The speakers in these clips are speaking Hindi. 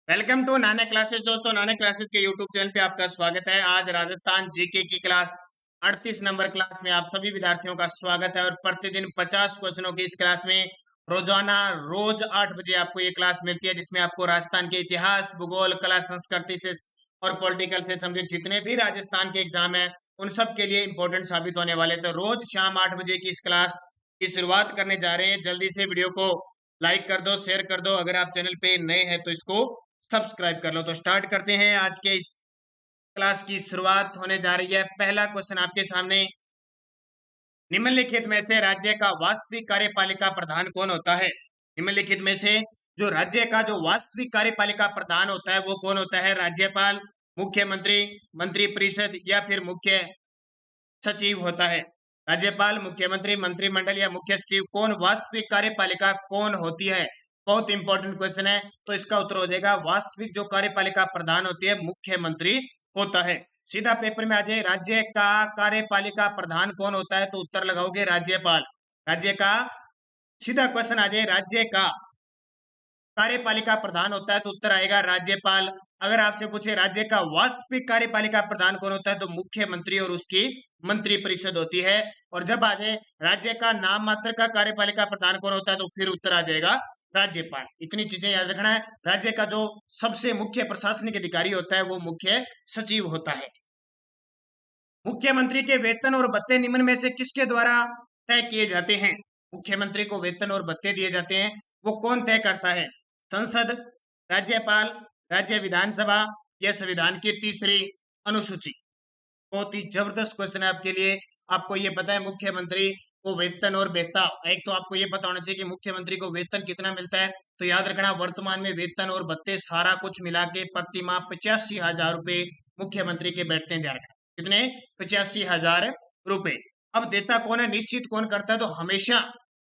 Welcome to Nana classes. दोस्तों, नाना क्लासेस के यूट्यूब चैनल पे आपका स्वागत है। आज राजस्थान जीके की क्लास 38 नंबर क्लास में आप सभी विद्यार्थियों का स्वागत है। और प्रतिदिन 50 क्वेश्चनों की इस क्लास में रोजाना रोज 8 बजे आपको ये क्लास मिलती है, जिसमें आपको राजस्थान के इतिहास, भूगोल, कला, संस्कृति से और पॉलिटिकल से संबंधित जितने भी राजस्थान के एग्जाम है उन सब के लिए इंपॉर्टेंट साबित होने वाले। तो रोज शाम 8 बजे की इस क्लास की शुरुआत करने जा रहे हैं। जल्दी से वीडियो को लाइक कर दो, शेयर कर दो। अगर आप चैनल पे नए हैं तो इसको सब्सक्राइब कर लो। तो स्टार्ट करते हैं। आज के इस क्लास की शुरुआत होने जा रही है। पहला क्वेश्चन आपके सामने, निम्नलिखित में से राज्य का वास्तविक कार्यपालिका प्रधान कौन होता है? निम्नलिखित में से जो राज्य का जो वास्तविक कार्यपालिका प्रधान होता है वो कौन होता है? राज्यपाल, मुख्यमंत्री, मंत्री परिषद या फिर मुख्य सचिव होता है? राज्यपाल, मुख्यमंत्री, मंत्रिमंडल या मुख्य सचिव, कौन वास्तविक कार्यपालिका कौन होती है? बहुत इंपॉर्टेंट क्वेश्चन है। तो इसका उत्तर हो जाएगा वास्तविक जो कार्यपालिका प्रधान होती है मुख्यमंत्री होता है। सीधा पेपर में आ जाए, राज्य का कार्यपालिका प्रधान कौन होता है? तो उत्तर लगाओगे राज्यपाल। राज्य का सीधा क्वेश्चन आ जाए, राज्य का कार्यपालिका प्रधान होता है तो उत्तर आएगा राज्यपाल। अगर आपसे पूछे राज्य का वास्तविक कार्यपालिका प्रधान कौन होता है तो मुख्यमंत्री और उसकी मंत्री परिषद होती है। और जब आ जाए राज्य का नाम मात्र का कार्यपालिका प्रधान कौन होता है तो फिर उत्तर आ जाएगा राज्यपाल। इतनी चीजें याद रखना है। राज्य का जो सबसे मुख्य प्रशासनिक अधिकारी होता है वो मुख्य सचिव होता है। मुख्यमंत्री के वेतन और भत्ते निम्न में से किसके द्वारा तय किए जाते हैं? मुख्यमंत्री को वेतन और भत्ते दिए जाते हैं, वो कौन तय करता है? संसद, राज्यपाल, राज्य विधानसभा या संविधान की तीसरी अनुसूची? बहुत ही जबरदस्त क्वेश्चन है आपके लिए। आपको ये पता है मुख्यमंत्री को वेतन और भत्ता, एक तो आपको ये पता होना चाहिए कि मुख्यमंत्री को वेतन कितना मिलता है। तो याद रखना वर्तमान में वेतन और भत्ते सारा कुछ मिला के प्रति माह 85,000 रुपए मुख्यमंत्री के बैठते हैं। ध्यान रखना कितने? 85,000 रुपए। अब देता कौन है, निश्चित कौन करता है? तो हमेशा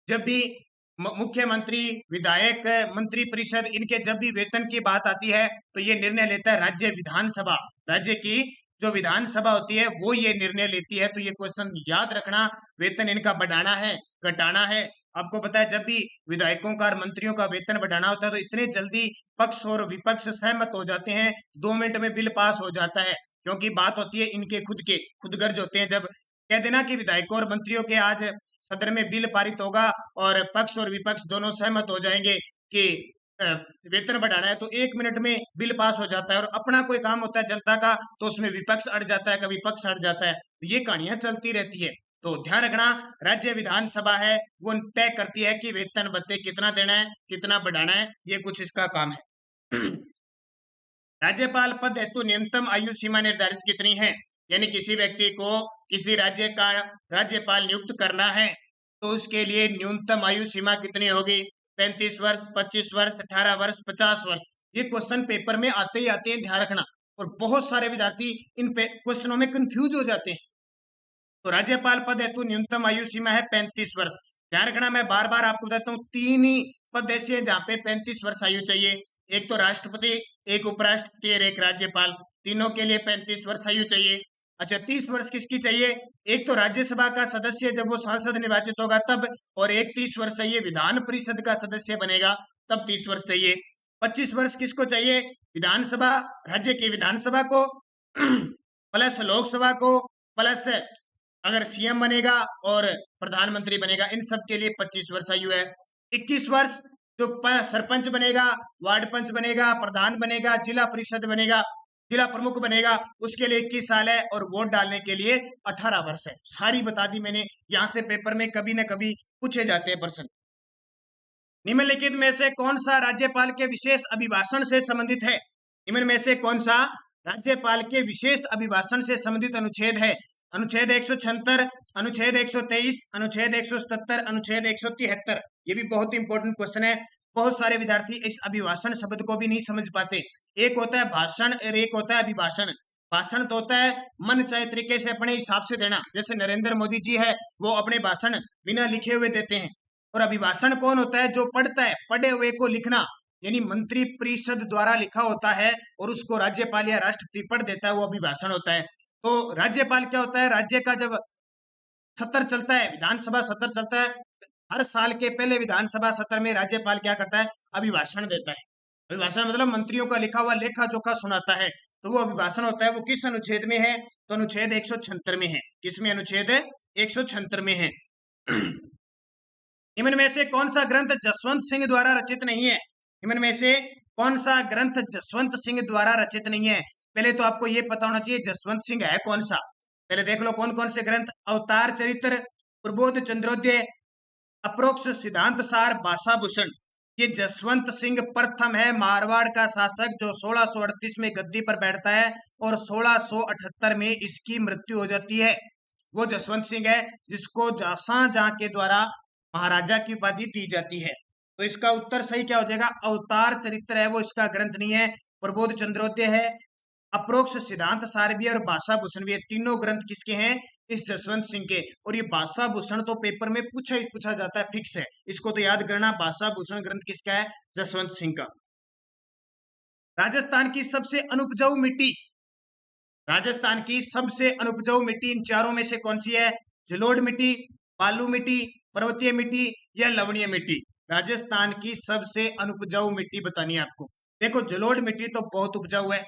जब भी मुख्यमंत्री, विधायक, मंत्री परिषद, इनके जब भी वेतन की बात आती है तो ये निर्णय लेता है राज्य विधानसभा। राज्य की जो विधानसभा होती है वो ये निर्णय लेती है। तो ये क्वेश्चन याद रखना, वेतन इनका बढ़ाना है, घटाना है। आपको पता है जब भी विधायकों का और मंत्रियों का वेतन बढ़ाना होता है तो इतने जल्दी पक्ष और विपक्ष सहमत हो जाते हैं, 2 मिनट में बिल पास हो जाता है। क्योंकि बात होती है इनके खुद के खुदगर्ज होते हैं। जब कह देना कि विधायकों और मंत्रियों के आज सदन में बिल पारित होगा और पक्ष और विपक्ष दोनों सहमत हो जाएंगे कि अ, वेतन बढ़ाना है, तो 1 मिनट में बिल पास हो जाता है। और अपना कोई काम होता है जनता का तो उसमें विपक्ष अड़ जाता है, कभी पक्ष अड़ जाता है। तो ये कहानियां चलती रहती है। तो ध्यान रखना, राज्य विधानसभा है वो तय करती है कि वेतन भत्ते कितना देना है, कितना बढ़ाना है, ये कुछ इसका काम है। राज्यपाल पद हेतु न्यूनतम आयु सीमा निर्धारित कितनी है? यानी किसी व्यक्ति को किसी राज्य का राज्यपाल नियुक्त करना है तो उसके लिए न्यूनतम आयु सीमा कितनी होगी? 35 वर्ष, 25 वर्ष, 18 वर्ष, 50 वर्ष? ये क्वेश्चन पेपर में आते ही आते हैं, ध्यान रखना। और बहुत सारे विद्यार्थी इन क्वेश्चनों में कंफ्यूज हो जाते हैं। तो राज्यपाल पद हेतु न्यूनतम आयु सीमा है 35 वर्ष। ध्यान रखना, मैं बार बार आपको बताता हूँ, 3 ही पद ऐसे हैं जहाँ पे 35 वर्ष आयु चाहिए। एक तो राष्ट्रपति, एक उपराष्ट्रपति और एक राज्यपाल, तीनों के लिए 35 वर्ष आयु चाहिए। अच्छा, 30 वर्ष किसकी चाहिए? एक तो राज्यसभा का सदस्य जब वो सांसद निर्वाचित होगा तब, और एक 30 वर्ष चाहिए विधान परिषद का सदस्य बनेगा तब 30 वर्ष चाहिए। 25 वर्ष किसको चाहिए? विधानसभा, राज्य की विधानसभा को प्लस लोकसभा को प्लस अगर सीएम बनेगा और प्रधानमंत्री बनेगा, इन सब के लिए 25 वर्ष आयु है। 21 वर्ष जो सरपंच बनेगा, वार्ड पंच बनेगा, प्रधान बनेगा, जिला परिषद बनेगा, जिला प्रमुख बनेगा, उसके लिए 21 साल है। और वोट डालने के लिए 18 वर्ष है। सारी बता दी मैंने। यहां से पेपर में कभी ना कभी पूछे जाते हैं प्रश्न। निम्नलिखित में से कौन सा राज्यपाल के विशेष अभिभाषण से संबंधित है? निम्न में से कौन सा राज्यपाल के विशेष अभिभाषण से संबंधित अनुच्छेद है? अनुच्छेद 176, अनुच्छेद 123, अनुच्छेद 177, अनुच्छेद 173? ये भी बहुत इंपॉर्टेंट क्वेश्चन है। बहुत सारे विद्यार्थी इस अभिभाषण शब्द को भी नहीं समझ पाते। एक होता है भाषण और एक होता है अभिभाषण। भाषण तो होता है मन चाहे तरीके से अपने हिसाब से देना, जैसे नरेंद्र मोदी जी है वो अपने भाषण बिना लिखे हुए देते हैं। और अभिभाषण कौन होता है? जो पढ़ता है, पढ़े हुए को लिखना, यानी मंत्री परिषद द्वारा लिखा होता है और उसको राज्यपाल या राष्ट्रपति पढ़ देता है, वो अभिभाषण होता है। तो राज्यपाल क्या होता है? राज्य का जब सत्र चलता है, विधानसभा सत्र चलता है, हर साल के पहले विधानसभा सत्र में राज्यपाल क्या करता है? अभिभाषण देता है। अभिभाषण मतलब मंत्रियों का लिखा हुआ लेखा जोखा सुनाता है, तो वो अभिभाषण होता है। वो किस अनुच्छेद में है? तो अनुच्छेद 176 में है। किसमें? अनुच्छेद 176 में है। निम्न में से कौन सा ग्रंथ जसवंत सिंह द्वारा रचित नहीं है? निम्न में से कौन सा ग्रंथ जसवंत सिंह द्वारा रचित नहीं है? पहले तो आपको ये पता होना चाहिए जसवंत सिंह है कौन सा। पहले देख लो कौन कौन से ग्रंथ। अवतार चरित्र, प्रबोध चंद्रोदय, अप्रोक्ष सिद्धांत सार, भाषाभूषण। ये जसवंत सिंह प्रथम है मारवाड़ का शासक जो 1638 में गद्दी पर बैठता है और 1678 में इसकी मृत्यु हो जाती है। वो जसवंत सिंह है जिसको शाहजहां के द्वारा महाराजा की उपाधि दी जाती है। तो इसका उत्तर सही क्या हो जाएगा? अवतार चरित्र है वो इसका ग्रंथ नहीं है। प्रबोध चंद्रोदय है, अप्रोक्ष सिद्धांत सार भी है और भाषा भूषण भी है। तीनों ग्रंथ किसके हैं? इस जसवंत सिंह के। और ये भाषा भूषण तो पेपर में पूछा ही पूछा जाता है, फिक्स है, इसको तो याद करना। भाषा भूषण ग्रंथ किसका है? जसवंत सिंह का। राजस्थान की सबसे अनुपजाऊ मिट्टी, राजस्थान की सबसे अनुपजाऊ मिट्टी इन चारों में से कौन सी है? जलोढ़ मिट्टी, बालू मिट्टी, पर्वतीय मिट्टी या लवणीय मिट्टी? राजस्थान की सबसे अनुपजाऊ मिट्टी बतानी है आपको। देखो जलोढ़ मिट्टी तो बहुत उपजाऊ है,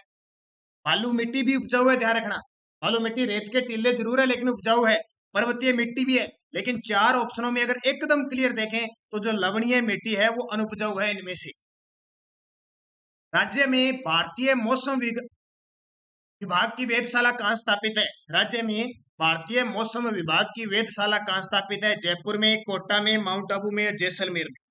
बालू मिट्टी भी उपजाऊ है, ध्यान रखना। बालू मिट्टी रेत के टीले जरूर है लेकिन उपजाऊ है। पर्वतीय मिट्टी भी है, लेकिन चार ऑप्शनों में अगर एकदम क्लियर देखें तो जो लवणीय मिट्टी है वो अनुपजाऊ है इनमें से। राज्य में भारतीय मौसम विभाग की वेधशाला कहाँ स्थापित है? राज्य में भारतीय मौसम विभाग की वेधशाला कहाँ स्थापित है? जयपुर में, कोटा में, माउंट आबू में, जैसलमेर में।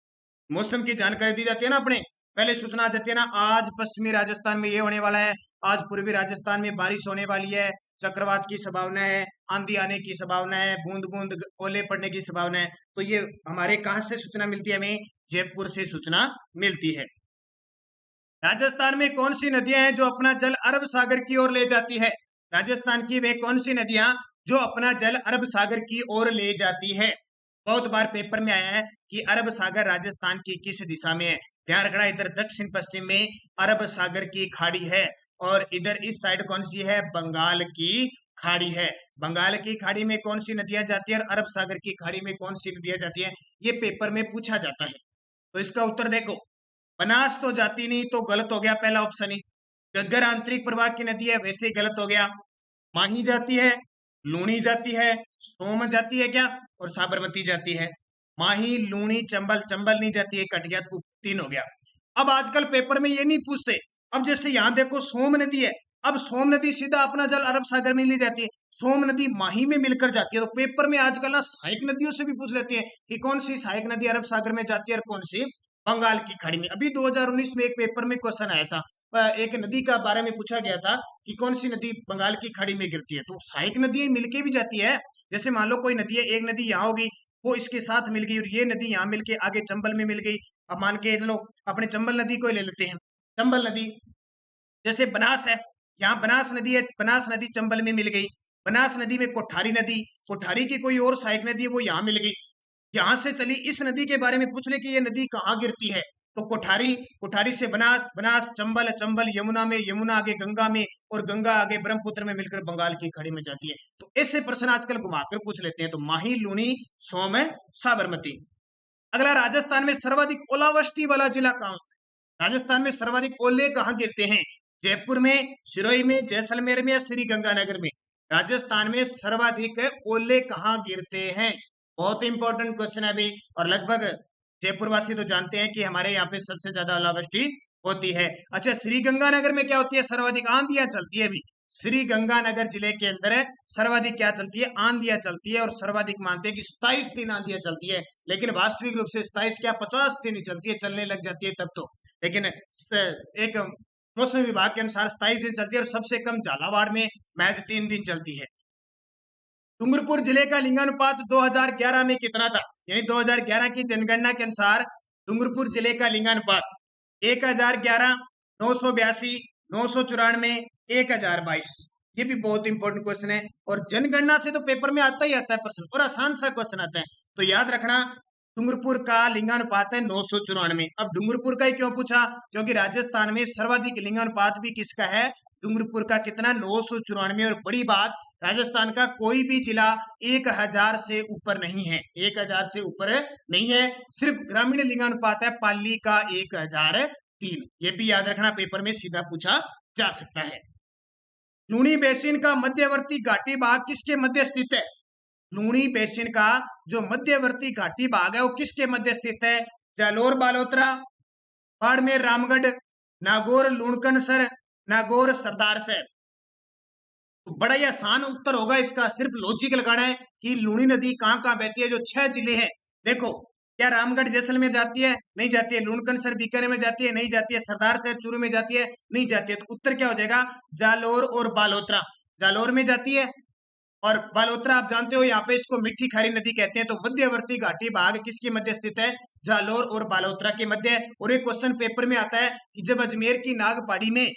मौसम की जानकारी दी जाती है ना, अपने पहले सूचना आ जाती है ना, आज पश्चिमी राजस्थान में ये होने वाला है, आज पूर्वी राजस्थान में बारिश होने वाली है, चक्रवात की संभावना है, आंधी आने की संभावना है, बूंद बूंद ओले पड़ने की संभावना है। तो ये हमारे कहाँ से सूचना मिलती है? हमें जयपुर से सूचना मिलती है। राजस्थान में कौन सी नदियां हैं जो अपना जल अरब सागर की ओर ले जाती है? राजस्थान की वे कौन सी नदियां जो अपना जल अरब सागर की ओर ले जाती है? बहुत बार पेपर में आया है कि अरब सागर राजस्थान की किस दिशा में है। ध्यान रखना, इधर दक्षिण पश्चिम में अरब सागर की खाड़ी है और इधर इस साइड कौन सी है? बंगाल की खाड़ी है। बंगाल की खाड़ी में कौन सी नदियां जाती है और अरब सागर की खाड़ी में कौन सी नदियां जाती है? ये पेपर में पूछा जाता है। तो इसका उत्तर देखो, बनास तो जाती नहीं, तो गलत हो गया पहला ऑप्शन ही। गग्गर आंतरिक प्रवाह की नदी है, वैसे ही गलत हो गया। माही जाती है, लूणी जाती है, सोम जाती है क्या, और साबरमती जाती है। माही, लूणी, चंबल, चंबल नहीं जाती है, कट गया, तो 3 हो गया। अब आजकल पेपर में ये नहीं पूछते। अब जैसे यहाँ देखो सोम नदी है, अब सोम नदी सीधा अपना जल अरब सागर में ले जाती है, सोम नदी माही में मिलकर जाती है। तो पेपर में आजकल ना सहायक नदियों से भी पूछ लेते हैं कि कौन सी सहायक नदी अरब सागर में जाती है और कौन सी बंगाल की खाड़ी में। अभी 2019 में एक पेपर में क्वेश्चन आया था, एक नदी का बारे में पूछा गया था कि कौन सी नदी बंगाल की खाड़ी में गिरती है। तो सहायक नदियां मिलके भी जाती है। जैसे मान लो कोई नदी है, एक नदी यहाँ होगी, वो इसके साथ मिल गई और ये नदी यहाँ मिलके आगे चंबल में मिल गई। अब मान के चलो अपने चंबल नदी को ले लेते हैं। चंबल नदी जैसे बनास है, यहाँ बनास नदी है, बनास नदी चंबल में मिल गई। बनास नदी में कोठारी नदी, कोठारी की कोई और सहायक नदी है वो यहाँ मिल गई। यहाँ से चली इस नदी के बारे में पूछ ले कि ये नदी कहाँ गिरती है, तो कोठारी, कोठारी से बनास, बनास चंबल, चंबल यमुना में, यमुना आगे गंगा में और गंगा आगे ब्रह्मपुत्र में मिलकर बंगाल की खाड़ी में जाती है। तो ऐसे प्रश्न आजकल घुमाकर पूछ लेते हैं। तो माही, लूणी, सोम, साबरमती। अगला, राजस्थान में सर्वाधिक ओलावृष्टि वाला जिला कौन है? राजस्थान में सर्वाधिक ओले कहाँ गिरते हैं? जयपुर में, सिरोही में, जैसलमेर में या श्री गंगानगर में? राजस्थान में सर्वाधिक ओले कहाँ गिरते हैं? बहुत इंपॉर्टेंट क्वेश्चन है अभी, और लगभग जयपुर वासी तो जानते हैं कि हमारे यहाँ पे सबसे ज्यादा ओलावृष्टि होती है। अच्छा, श्री गंगानगर में क्या होती है? सर्वाधिक आंधियां चलती है। अभी श्री गंगानगर जिले के अंदर सर्वाधिक क्या चलती है? आंधियां चलती है, और सर्वाधिक मानते हैं कि 27 दिन आंधियां चलती है। लेकिन वास्तविक रूप से 27 क्या, 50 दिन ही चलती है, चलने लग जाती है तब तो। लेकिन एक मौसम विभाग के अनुसार 27 दिन चलती है, और सबसे कम झालावाड़ में महज 3 दिन चलती है। डूंगरपुर जिले का लिंगानुपात 2011 में कितना था? यानी 2011 की जनगणना के अनुसार डूंगरपुर जिले का लिंगानुपात 1011, 982, 994, 1022। ये भी बहुत इंपॉर्टेंट क्वेश्चन है, और जनगणना से तो पेपर में आता ही आता है प्रश्न, और आसान सा क्वेश्चन आता है। तो याद रखना, डूंगरपुर का लिंगानुपात है 994। अब डूंगरपुर का ही क्यों पूछा? क्योंकि राजस्थान में सर्वाधिक लिंगानुपात भी किसका है? डूंगरपुर का। कितना? 994। और बड़ी बात, राजस्थान का कोई भी जिला 1000 से ऊपर नहीं है, 1000 से ऊपर नहीं है। सिर्फ ग्रामीण लिंगानुपात है पाली का 1003 3। ये भी याद रखना, पेपर में सीधा पूछा जा सकता है। लूनी बेसिन का मध्यवर्ती घाटी भाग किसके मध्य स्थित है? लूनी बेसिन का जो मध्यवर्ती घाटी भाग है वो किसके मध्य स्थित है? जालोर बालोतरा, बाड़मेर रामगढ़, नागौर लूणकरसर, नागौर सरदारसर। तो बड़ा ही आसान उत्तर होगा इसका, सिर्फ लॉजिक लगाना है कि लूनी नदी कहां कहां बहती है। जो 6 जिले हैं, देखो, क्या रामगढ़ जैसलमेर जाती है? नहीं जाती है। लूणकरसर बीकानेर में जाती है? नहीं जाती है। सरदारसर चूरू में जाती है? नहीं जाती है। तो उत्तर क्या हो जाएगा? जालोर और बालोतरा। जालोर में जाती है और बालोतरा आप जानते हो यहाँ पे इसको मिट्टी खारी नदी कहते हैं। तो मध्यवर्ती घाटी भाग किसके मध्य स्थित है? जालोर और बालोतरा के मध्य। और एक क्वेश्चन पेपर में आता है कि जब अजमेर की नाग पहाड़ी में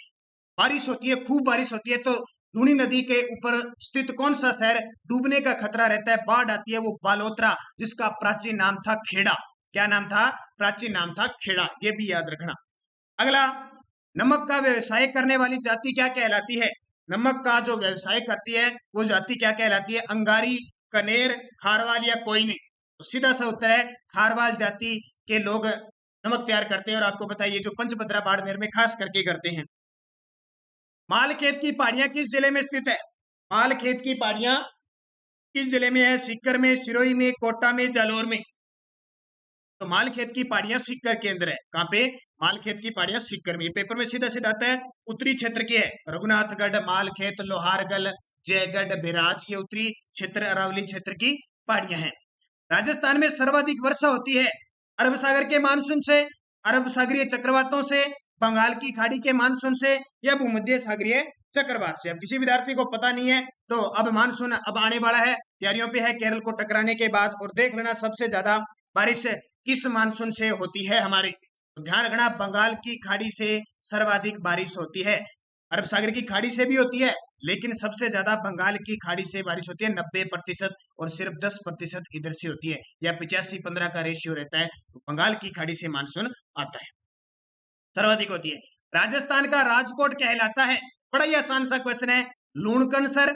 बारिश होती है, खूब बारिश होती है, तो लूनी नदी के ऊपर स्थित कौन सा शहर डूबने का खतरा रहता है, बाढ़ आती है? वो बालोतरा, जिसका प्राचीन नाम था खेड़ा। क्या नाम था? प्राचीन नाम था खेड़ा। ये भी याद रखना। अगला, नमक का व्यवसाय करने वाली जाति क्या कहलाती है? नमक का जो व्यवसाय करती है वो जाति क्या कहलाती है? अंगारी, कनेर, खारवाल या कोयनी? तो सीधा सा उत्तर है खारवाल जाति के लोग नमक तैयार करते हैं। और आपको बताइए जो पंचभद्रा बाड़मेर में खास करके करते हैं। मालखेत की पहाड़ियां किस जिले में स्थित है? मालखेत की पहाड़ियां किस जिले में है? सीकर में, सिरोही में, कोटा में, जालोर में? तो मालखेत की पहाड़ियां सीकर के अंदर है। कहां पे? मालखेत की पहाड़ियां सीकर में। पेपर में सीधा सीधा आता है। उत्तरी क्षेत्र की है, रघुनाथगढ़, मालखेत, लोहारगढ़, जयगढ़, बिराज, ये उत्तरी क्षेत्र अरावली क्षेत्र की पहाड़ियां हैं। राजस्थान में सर्वाधिक वर्षा होती है अरब सागर के मानसून से, अरब सागरीय चक्रवातों से, बंगाल की खाड़ी के मानसून से, या भूमध्य सागरीय चक्रवात से। अब किसी विद्यार्थी को पता नहीं है तो अब मानसून अब आने वाला है, तैयारियों पे है केरल को टकराने के बाद। और देख लेना सबसे ज्यादा बारिश किस मानसून से होती है हमारे। तो ध्यान रखना, बंगाल की खाड़ी से सर्वाधिक बारिश होती है। अरब सागर की खाड़ी से भी होती है, लेकिन सबसे ज्यादा बंगाल की खाड़ी से बारिश होती है 90%, और सिर्फ 10% इधर से होती है, या 85-15 का रेशियो रहता है। तो बंगाल की खाड़ी से मानसून आता है, सर्वाधिक होती है। राजस्थान का राजकोट कहलाता है? बड़ा ही आसान सा क्वेश्चन है। लूणकरसर,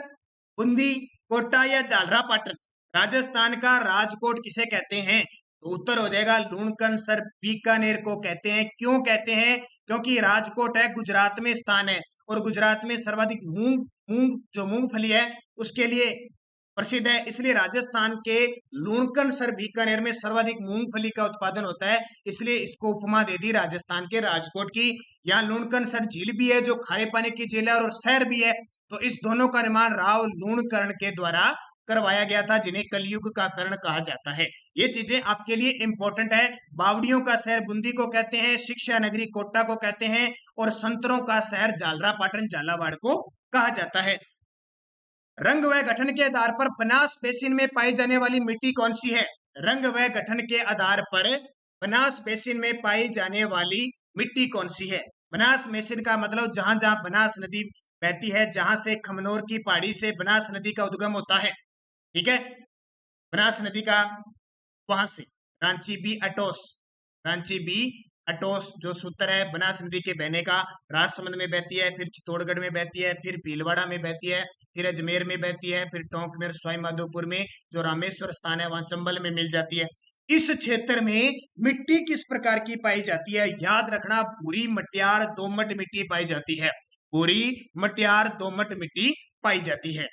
बूंदी, कोटा या जालरा पाटन? राजस्थान का राजकोट किसे कहते हैं? तो उत्तर हो जाएगा लूणकरसर, बीकानेर को कहते हैं। क्यों कहते हैं? क्योंकि राजकोट है गुजरात में स्थान है, और गुजरात में सर्वाधिक मूंग जो मूंगफली है उसके लिए प्रसिद्ध है। इसलिए राजस्थान के लूणकरसर बीकानेर में सर्वाधिक मूंगफली का उत्पादन होता है, इसलिए इसको उपमा दे दी राजस्थान के राजकोट की। यहाँ लूणकरसर झील भी है जो खारे पानी की झील है, और शहर भी है। तो इस दोनों का निर्माण राव लूणकरण के द्वारा करवाया गया था, जिन्हें कलयुग का कर्ण कहा जाता है। ये चीजें आपके लिए इंपॉर्टेंट है। बावड़ियों का शहर बूंदी को कहते हैं, शिक्षा नगरी कोटा को कहते हैं, और संतरों का शहर जालरा पाटन झालावाड़ को कहा जाता है। रंग व गठन के आधार पर बनास बेसिन में पाई जाने वाली मिट्टी कौन सी है? रंग व गठन के आधार पर बनास बेसिन में पाई जाने वाली मिट्टी कौन सी है? बनास बेसिन का मतलब जहां जहां बनास नदी बहती है, जहां से खमनोर की पहाड़ी से बनास नदी का उद्गम होता है, ठीक है, बनास नदी का, वहां से रांची बी अटोस, रांची बी अटोस जो सूत्र है बनास नदी के बहने का, राजसमंद में बहती है, फिर चित्तौड़गढ़ में बहती है, फिर भीलवाड़ा में बहती है, फिर अजमेर में बहती है, फिर टोंक में, सवाई माधोपुर में जो रामेश्वर स्थान है वहां चंबल में मिल जाती है। इस क्षेत्र में मिट्टी किस प्रकार की पाई जाती है? याद रखना, भूरी, मटियार, दोमट मिट्टी पाई जाती है। भूरी, मटियार, दोमट मिट्टी पाई जाती है।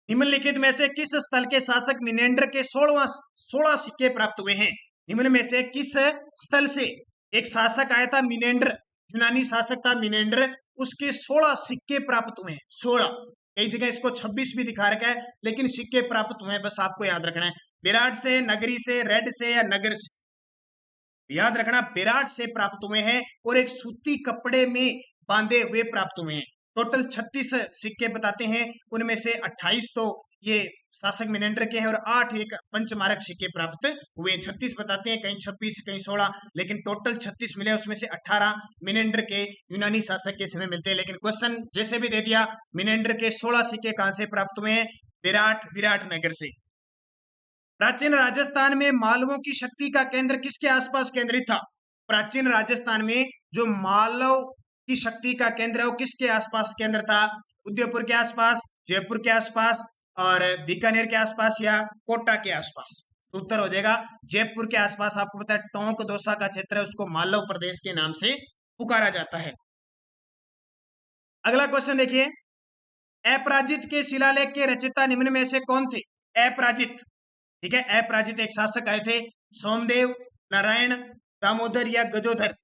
निम्नलिखित में से किस स्थल के शासक मिनेंडर के 16 सिक्के प्राप्त हुए हैं? निम्न में से किस स्थल से एक शासक आया था मिनेंडर, यूनानी शासक था मिनेंडर, उसके 16 सिक्के प्राप्त हुए हैं। 16, कई जगह इसको 26 भी दिखा रखा है, लेकिन सिक्के प्राप्त हुए हैं, बस आपको याद रखना है। विराट से, नगरी से, रेड से या नगर से? याद रखना, विराट से प्राप्त हुए हैं, और एक सूती कपड़े में बांधे हुए प्राप्त हुए हैं। टोटल 36 सिक्के बताते हैं, उनमें से 28 तो ये शासक मिनेंडर के हैं, और 8 एक पंचमारक सिक्के प्राप्त हुए हैं। 36 बताते हैं, कहीं 26 कहीं 16, लेकिन टोटल 36 मिले, उसमें से 18 मिनेंडर के यूनानी शासक के समय मिलते हैं। लेकिन क्वेश्चन जैसे भी दे दिया, मिनेंडर के 16 सिक्के कहां से प्राप्त हुए हैं? विराटनगर से। प्राचीन राजस्थान में मालवों की शक्ति का केंद्र किसके आसपास केंद्रित था? प्राचीन राजस्थान में जो मालव की शक्ति का केंद्र है वो किसके आसपास केंद्र था? उदयपुर के आसपास, जयपुर के आसपास, और बीकानेर के आसपास, या कोटा के आसपास? तो उत्तर हो जाएगा जयपुर के आसपास। आपको पता है टोंक दोसा का क्षेत्र है, उसको मालव प्रदेश के नाम से पुकारा जाता है। अगला क्वेश्चन देखिए, अपराजित के शिलालेख के रचयिता निम्न में से कौन थे? अपराजित, ठीक है, अपराजित एक शासक आए थे, सोमदेव, नारायण, दामोदर या गजोधर।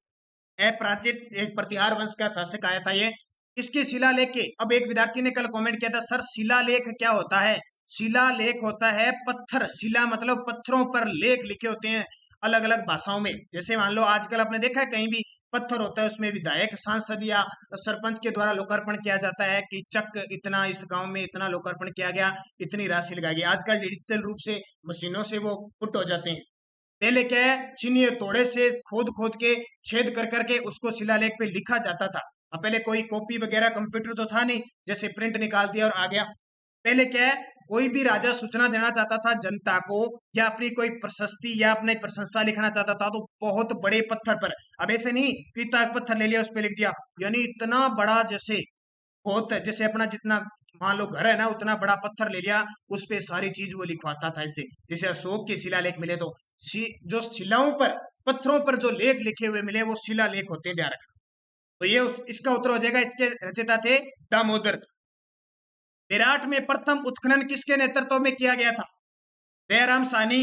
अपराजित एक प्रतिहार वंश का शासक आया था ये। इसके शिलालेख के, अब एक विद्यार्थी ने कल कमेंट किया था सर शिलालेख क्या होता है? शिलालेख होता है पत्थर, शिला मतलब पत्थरों पर लेख लिखे होते हैं अलग अलग भाषाओं में। जैसे मान लो आजकल आपने देखा है कहीं भी पत्थर होता है, उसमें विधायक, सांसद या सरपंच के द्वारा लोकार्पण किया जाता है कि चक इतना इस गांव में इतना लोकार्पण किया गया, इतनी राशि लगाई गई। आजकल डिजिटल रूप से मशीनों से वो पुट हो जाते हैं। पहले क्या है, चीनी तोड़े से खोद खोद के छेद कर करके उसको शिलालेख पे लिखा जाता था। अब पहले कोई कॉपी वगैरह कंप्यूटर तो था नहीं, जैसे प्रिंट निकाल दिया और आ गया। पहले क्या है, कोई भी राजा सूचना देना चाहता था जनता को या अपनी कोई प्रशस्ति या अपनी प्रशंसा लिखना चाहता था तो बहुत बड़े पत्थर पर, अब ऐसे नहीं पीता पत्थर ले लिया उस पर लिख दिया, यानी इतना बड़ा, जैसे बहुत जैसे अपना जितना मान लो घर है ना उतना बड़ा पत्थर ले लिया, उस पे सारी चीज वो लिखवाता था ऐसे। जैसे अशोक के शिलालेख मिले तो जो शिलाओं पर, पत्थरों पर जो लेख लिखे हुए मिले वो शिलालेख होते हैं, ध्यान रखना। तो ये इसका उत्तर हो जाएगा, इसके रचयिता थे दामोदर। विराट में प्रथम उत्खनन किसके नेतृत्व में किया गया था? Dayaram Sahni,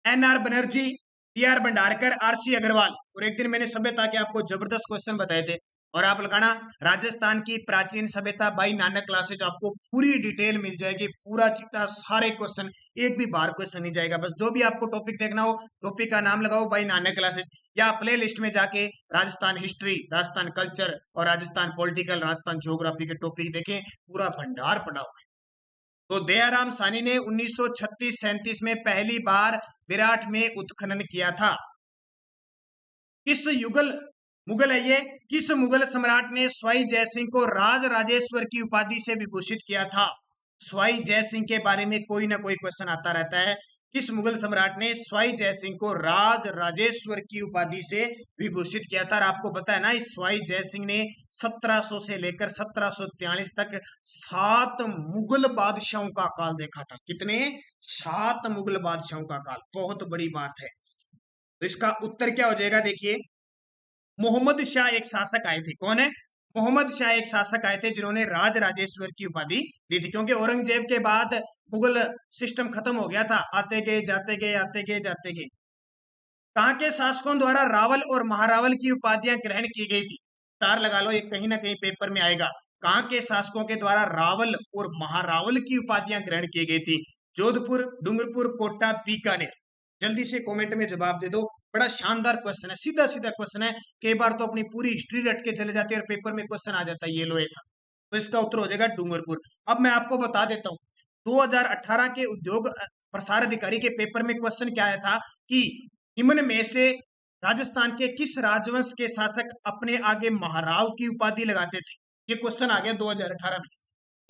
NR Banerjee, P R Bhandarkar, RC Agarwal. और एक दिन मैंने सभ्यता के आपको जबरदस्त क्वेश्चन बताए थे, और आप लगाना राजस्थान की प्राचीन सभ्यता बाई नानक क्लासेज, आपको पूरी डिटेल मिल जाएगी, पूरा चिट्टा सारे क्वेश्चन, एक भी बार क्वेश्चन नहीं जाएगा। बस जो भी आपको टॉपिक देखना हो टॉपिक का नाम लगाओ बाई नानक क्लासेज, या प्ले लिस्ट में जाके राजस्थान हिस्ट्री, राजस्थान कल्चर और राजस्थान पॉलिटिकल, राजस्थान ज्योग्राफी के टॉपिक देखें, पूरा भंडार पड़ा हुआ है। तो दयाराम साहनी ने 1936-37 में पहली बार विराट में उत्खनन किया था। किस मुगल है ये, किस मुगल सम्राट ने स्वाई जयसिंह को राज राजेश्वर की उपाधि से विभूषित किया था? स्वाई जयसिंह के बारे में कोई ना कोई क्वेश्चन आता रहता है। किस मुगल सम्राट ने स्वाई जयसिंह को राज राजेश्वर की उपाधि से विभूषित किया था? और आपको पता है ना, इस स्वाई जयसिंह ने 1700 से लेकर 1743 तक 7 मुगल बादशाहों का काल देखा था। कितने? 7 मुगल बादशाहों का काल, बहुत बड़ी बात है। तो इसका उत्तर क्या हो जाएगा, देखिए मोहम्मद शाह एक शासक आए थे। कौन है? मोहम्मद शाह एक शासक आए थे जिन्होंने राज राजेश्वर की उपाधि दी थी, क्योंकि औरंगजेब के बाद मुगल सिस्टम खत्म हो गया था, आते गए जाते गए आते गए जाते गए। कहाँ के शासकों द्वारा रावल और महारावल की उपाधियां ग्रहण की गई थी? स्टार लगा लो, ये कहीं ना कहीं पेपर में आएगा। कहाँ के शासकों के द्वारा रावल और महारावल की उपाधियां ग्रहण की गई थी? जोधपुर, डूंगरपुर, कोटा, बीकानेर। जल्दी से कमेंट में जवाब दे दो, बड़ा शानदार क्वेश्चन है, सीधा सीधा क्वेश्चन है। कई बार तो अपनी पूरी हिस्ट्री रट के चले जाते हैं और पेपर में क्वेश्चन आ जाता है ये लो ऐसा। तो इसका उत्तर हो जाएगा डूंगरपुर। अब मैं आपको बता देता हूँ, 2018 के उद्योग प्रसार अधिकारी के पेपर में क्वेश्चन क्या आया था कि निम्न में से राजस्थान के किस राजवंश के शासक अपने आगे महाराव की उपाधि लगाते थे? ये क्वेश्चन आ गया 2018 में।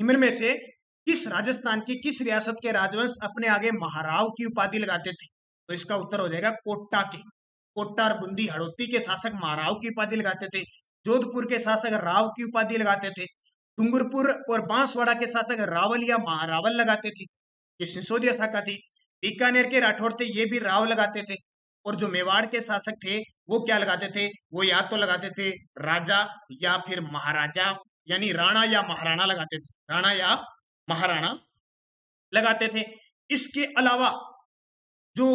निम्न में से किस राजस्थान की किस रियासत के राजवंश अपने आगे महाराव की उपाधि लगाते थे? तो इसका उत्तर हो जाएगा कोटा के। कोटा और बूंदी हड़ौती के शासक महाराव की उपाधि लगाते थे। जोधपुर के शासक राव की उपाधि लगाते थे। डूंगरपुर और बांसवाड़ा के शासक रावल या महारावल लगाते थे, ये सिसोदिया शाखा थी। बीकानेर के राठौर थे, ये भी राव लगाते थे। और जो मेवाड़ के शासक थे वो क्या लगाते थे? वो या तो लगाते थे राजा या फिर महाराजा, यानी राणा या महाराणा लगाते थे, राणा या महाराणा लगाते थे। इसके अलावा जो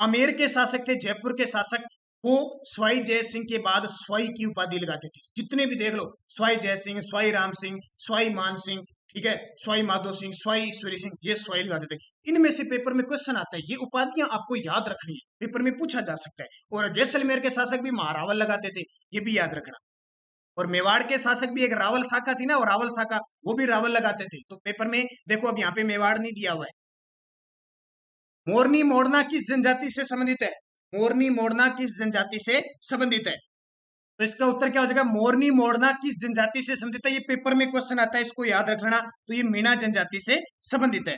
आमेर के शासक थे, जयपुर के शासक, वो स्वाई जय सिंह के बाद स्वाई की उपाधि लगाते थे। जितने भी देख लो, स्वाई जय सिंह, स्वाई राम सिंह, स्वाई मान सिंह, ठीक है, स्वाई माधो सिंह, स्वाई ईश्वरी सिंह, ये स्वाई लगाते थे। इनमें से पेपर में क्वेश्चन आता है, ये उपाधियां आपको याद रखनी है, पेपर में पूछा जा सकता है। और जैसलमेर के शासक भी महारावल लगाते थे, ये भी याद रखना। और मेवाड़ के शासक भी एक रावल शाखा थी ना, और रावल शाखा वो भी रावल लगाते थे। तो पेपर में देखो, अब यहाँ पे मेवाड़ नहीं दिया हुआ है। मोरनी मोड़ना किस जनजाति से संबंधित है? मोरनी मोड़ना किस जनजाति से संबंधित है? तो इसका उत्तर क्या हो जाएगा? मोरनी मोड़ना किस जनजाति से संबंधित है, ये पेपर में क्वेश्चन आता है, इसको याद रख लेना। तो ये मीणा जनजाति से संबंधित है।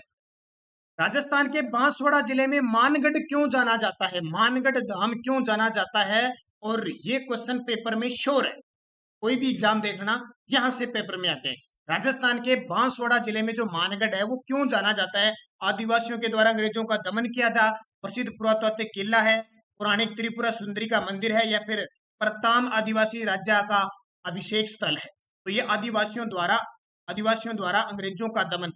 राजस्थान के बांसवाड़ा जिले में मानगढ़ क्यों जाना जाता है? मानगढ़ धाम क्यों जाना जाता है? और ये क्वेश्चन पेपर में श्योर है, कोई भी एग्जाम देखना, यहां से पेपर में आते हैं। राजस्थान के बांसवाड़ा जिले में जो मानगढ़ है वो क्यों जाना जाता है? आदिवासियों के द्वारा अंग्रेजों का दमन किया था। प्रसिद्ध पुरातात्विक किला है, पौराणिक त्रिपुरा सुंदरी का मंदिर है, या फिर प्रताम आदिवासी राज्य का अभिषेक स्थल है। तो ये आदिवासियों द्वारा अंग्रेजों का दमन,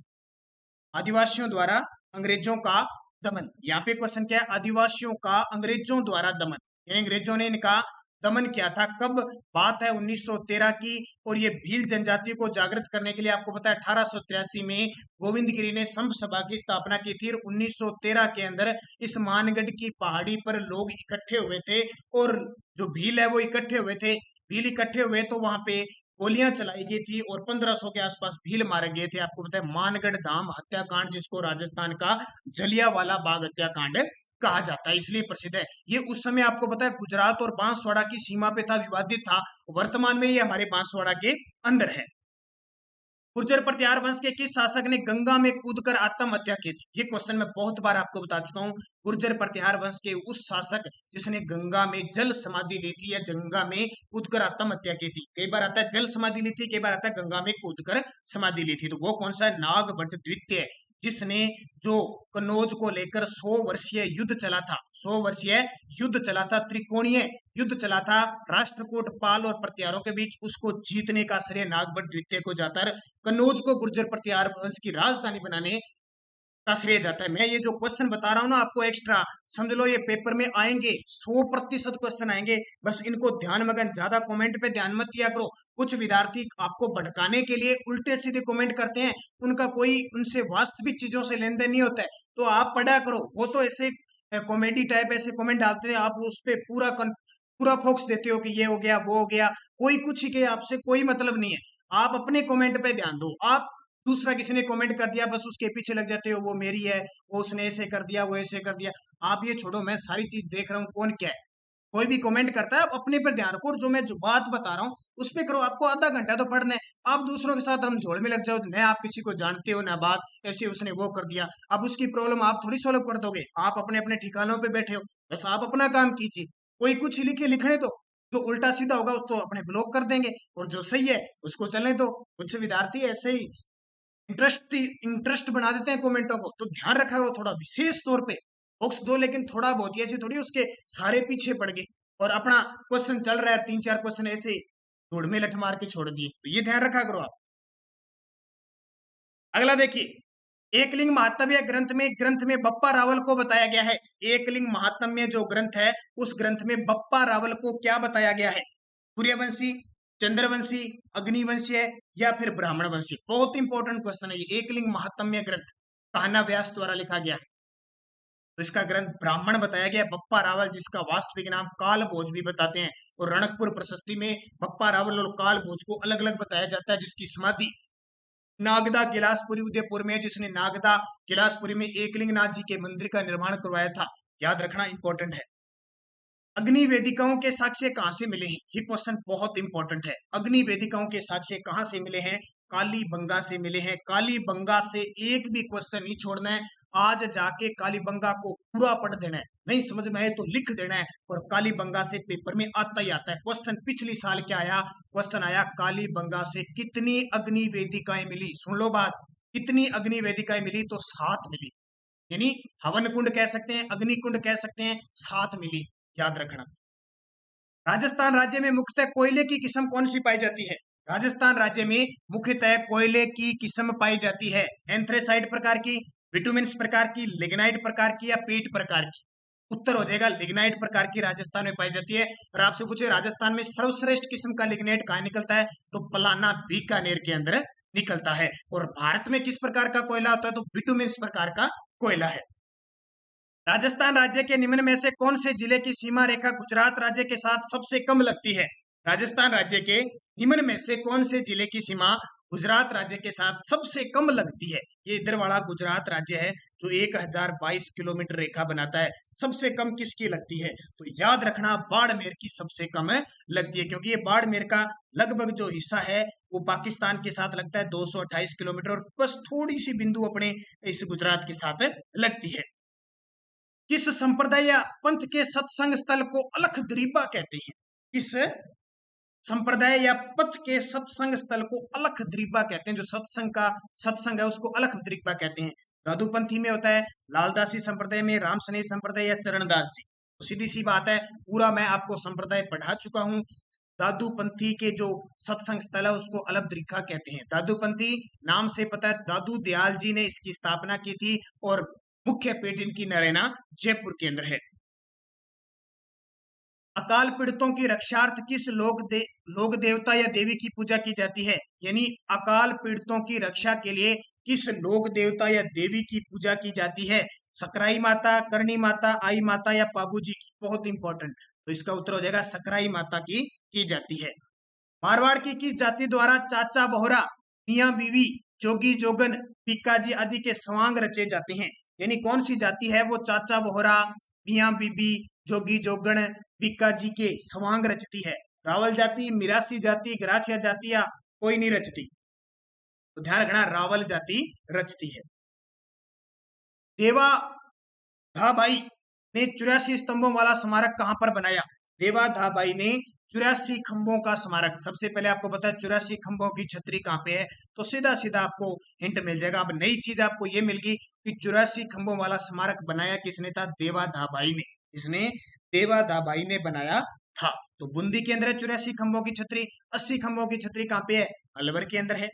आदिवासियों द्वारा अंग्रेजों का दमन। यहाँ पे क्वेश्चन क्या है, आदिवासियों का अंग्रेजों द्वारा दमन, यानी अंग्रेजों ने इनका दमन किया था। कब? बात है 1913 की। और ये भील जनजाति को जागृत करने के लिए आपको पता है 1883 में गोविंद गिरी ने संभ सभा की स्थापना की थी। और 1913 के अंदर इस मानगढ़ की पहाड़ी पर लोग इकट्ठे हुए थे, और जो भील है वो इकट्ठे हुए थे। भील इकट्ठे हुए तो वहां पे गोलियां चलाई गई थी और 1500 के आसपास भील मारे गए थे। आपको पता है मानगढ़ धाम हत्याकांड, जिसको राजस्थान का जलियांवाला बाग हत्याकांड कहा जाता है, इसलिए प्रसिद्ध है। ये उस समय आपको पता है गुजरात और बांसवाड़ा की सीमा पे था, विवादित था। वर्तमान में ये हमारे बांसवाड़ा के अंदर है। गुर्जर प्रतिहार वंश के किस शासक ने गंगा में कूदकर आत्महत्या की थी? ये क्वेश्चन मैं बहुत बार आपको बता चुका हूँ। गुर्जर प्रतिहार वंश के उस शासक जिसने गंगा में जल समाधि ली थी, या गंगा में कूदकर आत्महत्या की थी। कई बार आता है जल समाधि ली थी, कई बार आता है गंगा में कूदकर समाधि ली थी। तो वो कौन सा है? नागभट्ट द्वितीय, जिसने जो कन्नौज को लेकर 100 वर्षीय युद्ध चला था, 100 वर्षीय युद्ध चला था, त्रिकोणीय युद्ध चला था राष्ट्रकूट पाल और प्रतिहारों के बीच, उसको जीतने का श्रेय नागभट्ट द्वितीय को जाता है। कन्नौज को गुर्जर प्रतिहार वंश की राजधानी बनाने का श्रेय जाता है। मैं ये जो क्वेश्चन बता रहा हूं ना आपको एक्स्ट्रा, समझ लो ये पेपर में आएंगे, 100% क्वेश्चन आएंगे। बस इनको ध्यान मगन, ज्यादा कमेंट पे ध्यान मत दिया करो। कुछ विद्यार्थी आपको भटकाने के लिए उल्टे सीधे कमेंट करते हैं, उनका कोई उनसे वास्तविक चीजों से लेन देन नहीं होता है। तो आप पढ़ा करो। वो तो ऐसे कॉमेडी टाइप ऐसे कमेंट डालते हैं, आप उस पर पूरा फोकस देते हो कि ये हो गया वो हो गया। कोई कुछ ही के आपसे कोई मतलब नहीं है। आप अपने कमेंट पे ध्यान दो। आप दूसरा किसी ने कमेंट कर दिया बस उसके पीछे लग जाते हो, वो मेरी है, वो उसने ऐसे कर दिया, वो ऐसे कर दिया। आप ये छोड़ो, मैं सारी चीज देख रहा हूँ कौन क्या है। कोई भी कमेंट करता है, आप अपने पर ध्यान रखो, और जो मैं जो बात बता रहा हूँ उस पर करो। आपको आधा घंटा तो पढ़ना है, आप दूसरों के साथ हम झोल में लग जाओ, न आप किसी को जानते हो ना बात, ऐसे उसने वो कर दिया। अब उसकी प्रॉब्लम आप थोड़ी सॉल्व कर दोगे, आप अपने अपने ठिकानों पे बैठे हो। बस आप अपना काम कीजिए। कोई कुछ लिखे लिखने दो, जो उल्टा सीधा होगा उसको अपने ब्लॉक कर देंगे, और जो सही है उसको चलने दो। कुछ विद्यार्थी ऐसे ही इंटरेस्ट बना देते हैं कमेंटों को, तो ध्यान रखा करो थोड़ा, विशेष तौर पे फोकस दो। लेकिन थोड़ा बहुत ही, ऐसी थोड़ी उसके सारे पीछे पड़ गए और अपना क्वेश्चन चल रहा है 3-4 क्वेश्चन ऐसे धूड़ में लठ मार के छोड़ दिए। तो ये ध्यान रखा करो आप। अगला देखिए, एकलिंग महात्म्य ग्रंथ में बप्पा रावल को बताया गया है। एकलिंग महात्म्य जो ग्रंथ है, उस ग्रंथ में बप्पा रावल को क्या बताया गया है? सूर्यवंशी, चंद्रवंशी, अग्निवंशीय, या फिर ब्राह्मण वंशी? बहुत इंपॉर्टेंट क्वेश्चन है ये। एकलिंग महात्म्य ग्रंथ कान्हा व्यास द्वारा लिखा गया है, तो इसका ग्रंथ ब्राह्मण बताया गया। बप्पा रावल, जिसका वास्तविक नाम काल भोज भी बताते हैं, और रणकपुर प्रशस्ति में बप्पा रावल और काल भोज को अलग अलग बताया जाता है, जिसकी समाधि नागदा गिलासपुरी उदयपुर में, जिसने नागदा गिलासपुरी में एकलिंगनाथ जी के मंदिर का निर्माण करवाया था। याद रखना, इंपॉर्टेंट है। अग्नि वेदिकाओं के साक्ष्य कहां से मिले हैं? ये क्वेश्चन बहुत इंपॉर्टेंट है। अग्नि वेदिकाओं के साक्ष्य कहां से मिले हैं? कालीबंगा से मिले हैं। कालीबंगा से एक भी क्वेश्चन नहीं छोड़ना है। आज जाके कालीबंगा को पूरा पढ़ देना है, नहीं समझ में आए तो लिख देना है, और कालीबंगा से पेपर में आता ही आता है क्वेश्चन। पिछली साल क्या आया? क्वेश्चन आया कालीबंगा से कितनी अग्नि वेदिकाएं मिली। सुन लो बात, कितनी अग्नि वेदिकाएं मिली? तो 7 मिली। यानी हवन कुंड कह सकते हैं, अग्नि कुंड कह सकते हैं, 7 मिली। याद रखना। राजस्थान राज्य में मुख्यतः कोयले की किस्म कौन सी पाई जाती है? राजस्थान राज्य में मुख्यतः कोयले की किस्म पाई जाती है। एंथ्रेसाइट प्रकार की, बिटुमेन्स प्रकार की, लिग्नाइट प्रकार की, या पीट प्रकार की? उत्तर हो जाएगा लिग्नाइट प्रकार की राजस्थान में पाई जाती है। और आपसे पूछे राजस्थान में सर्वश्रेष्ठ किस्म का लिग्नाइट कहाँ निकलता है? तो पलाना बीकानेर के अंदर निकलता है। और भारत में किस प्रकार का कोयला होता है? तो बिटुमेन्स प्रकार का कोयला है। राजस्थान राज्य के निम्न में से कौन से जिले की सीमा रेखा गुजरात राज्य के साथ सबसे कम लगती है? राजस्थान राज्य के निम्न में से कौन से जिले की सीमा गुजरात राज्य के साथ सबसे कम लगती है? ये इधर वाला गुजरात राज्य है जो 1022 किलोमीटर रेखा बनाता है। सबसे कम किसकी लगती है? तो याद रखना, बाड़मेर की सबसे कम लगती है, क्योंकि ये बाड़मेर का लगभग जो हिस्सा है वो पाकिस्तान के साथ लगता है 228 किलोमीटर, और बस थोड़ी सी बिंदु अपने इस गुजरात के साथ लगती है। किस संप्रदाय या पंथ के सत्संग स्थल को अलख द्रीपा कहते हैं? किस संप्रदाय या पंथ के सत्संग स्थल को अलख द्रीपा कहते हैं? जो सत्संग है उसको अलख द्रीपा कहते हैं। दादूपंथी में होता है, लालदासी संप्रदाय में, राम सनेही संप्रदाय या चरणदास जी। तो सीधी सी बात है, पूरा मैं आपको संप्रदाय पढ़ा चुका हूँ। दादूपंथी के जो सत्संग स्थल है उसको अलबद्रीखा कहते हैं। दादूपंथी नाम से पता है, दादू दयाल जी ने इसकी स्थापना की थी और मुख्य पीठ इनकी नरेना जयपुर के अंदर है। अकाल पीड़ितों की रक्षार्थ किस लोक देवता या देवी की पूजा की जाती है? यानी अकाल पीड़ितों की रक्षा के लिए किस लोक देवता या देवी की पूजा की जाती है? सकराई माता, करणी माता, आई माता या पाबू जी की? बहुत इंपॉर्टेंट। तो इसका उत्तर हो जाएगा सकराई माता की जाती है। मारवाड़ की किस जाति द्वारा चाचा बोहरा, मियाँ बीवी, जोगी जोगन, पीकाजी आदि के स्वांग रचे जाते हैं? यानी कौन सी जाति है वो चाचा बोहरा, मियाँ बीबी, जोगी जोगन, पीकाजी के स्वांग रचती है? रावल जाति, मिरासी जाति, ग्रासिया जाति या कोई नहीं रचती? तो ध्यान रखना, रावल जाति रचती है। देवा धाबाई ने 84 स्तंभों वाला स्मारक कहां पर बनाया? देवा धाबाई ने 84 खंभों का स्मारक, सबसे पहले आपको पता है 84 खंभों की छतरी कहां पे है, तो सीधा सीधा आपको हिंट मिल जाएगा। अब नई चीज आपको ये मिल गई कि 84 खंभों वाला स्मारक बनाया किसने था? देवा धाबाई ने। इसने देवा धाबाई ने बनाया था। तो बूंदी के अंदर है 84 खंभों की छतरी। 80 खंभों की छतरी कहां पे है? अलवर के अंदर है।